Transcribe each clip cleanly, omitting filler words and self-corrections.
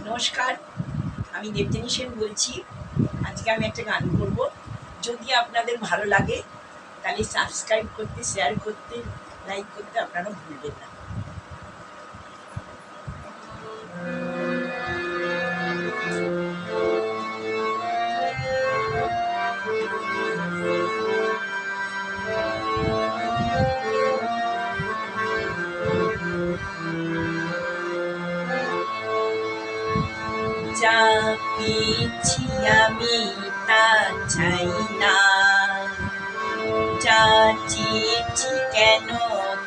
নমস্কার, আমি দেবযানী সেন বলছি। আজকে আমি একটা গান করব। যদি আপনাদের ভালো লাগে তাহলে সাবস্ক্রাইব করতে, শেয়ার করতে, লাইক করতে আপনারা ভুলবেন না। যা পেয়েছি আমি তা চাই না, যা চেয়েছি কেন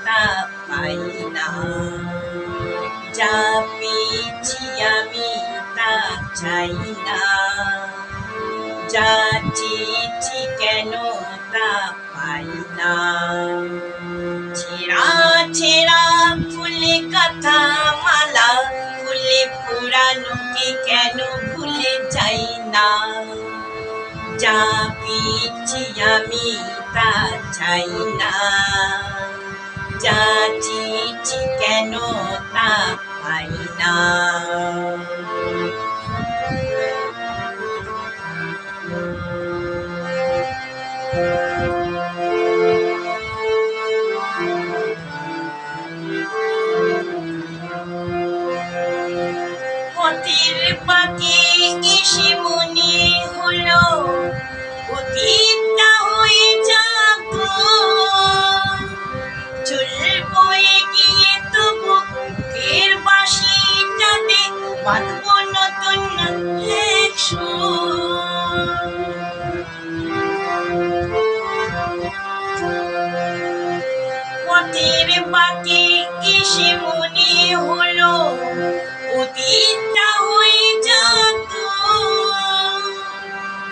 তা পাই না। যা পেয়েছি আমি তা চাই না, যা চেয়েছি কেন তা পাই না। ছেঁড়া ছেঁড়া ফুলে কাঁথা মালা, ফুলে পুরানোকে কেন ভুলে যাই না। যা পেয়েছি আমি তা চাই না, যা চেয়েছি কেন তা পাই না। পথের পাকে এসে মনে হলো অতীতটা হয়ে যাক, চুল বয়ে গিয়ে তবু বুকের বাঁশিটাতে বাঁধব নতুন এক সুর। পথের পাকে এসে মনে হলো অতীতটা হয়ে যাক,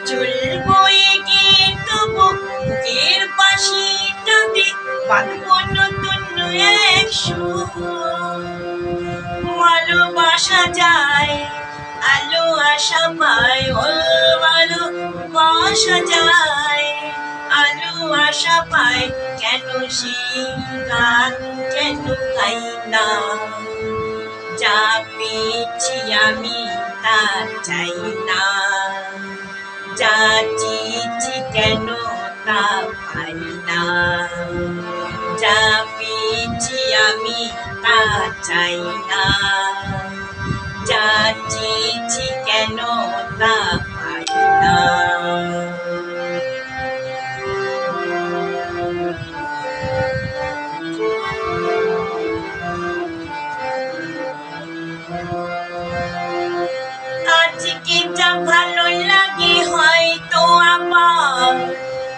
চুল বয়ে গিয়ে তবু বুকের বাঁশিটাতে বাঁধব নতুন এক সুর। ভালোবাসা যায় আলো আশা পায়, ও ভালোবাসা যায় আলো আশা পায়, কেন সেই গান কেন গাই না। যা পেয়েছি আমি তা চাই না, যা চেয়েছি কেন তা পাই না। যা পেয়েছি আমি তা চাই না, যা চেয়েছি কেন তা পাই না। আজকে যা ভালো লাগে হয়তো আবার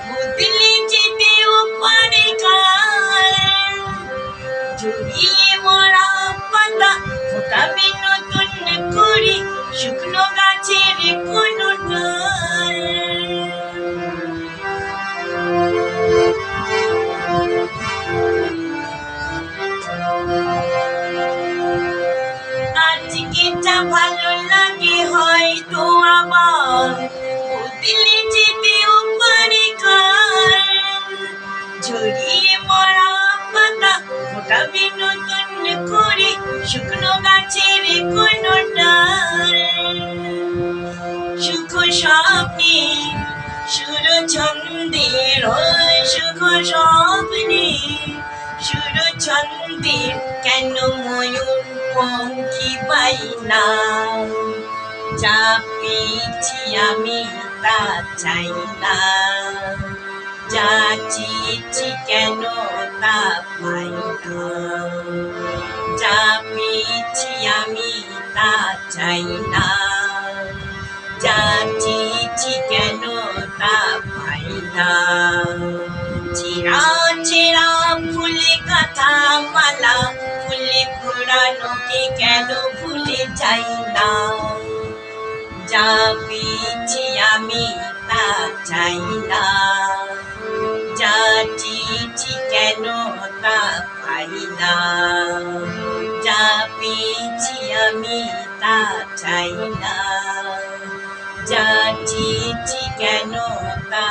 বদলে যেতেও পারে কাল। জড়িয়ে মরা পাতা ফোটাবে নতুন করে শুকনো গাছের কোনো ডাল। আজকে যা ভালো লাগে হয়তো আবার বদলে যেতেও পারে কাল। ঝরিয়ে মরা পাতা ফোটাবে নতুন করে শুকনো গাছের কোনো ডাল। সুখ স্বপ্নে সুর ছন্দের, সুখ স্বপ্নে সুর ছন্দের, কেন ময়ূর পঙ্খী পাই না। যা পেয়েছি আমি তা চাই না, যা চেয়েছি কেন তা পাই না। যা পেয়েছি আমি তা চাই না, যা চেয়েছি কেন তা পাই না। ছেঁড়া ছেঁড়া ফুলে কাঁথা মালা, ফুলে পুরানোকে কেন ভুলে যাই না। যা পেয়েছি আমি তা চাই না, যা চেয়েছি কেন তা পাই না। যা পেয়েছি আমি তা চাই না, যা চেয়েছি কেন তা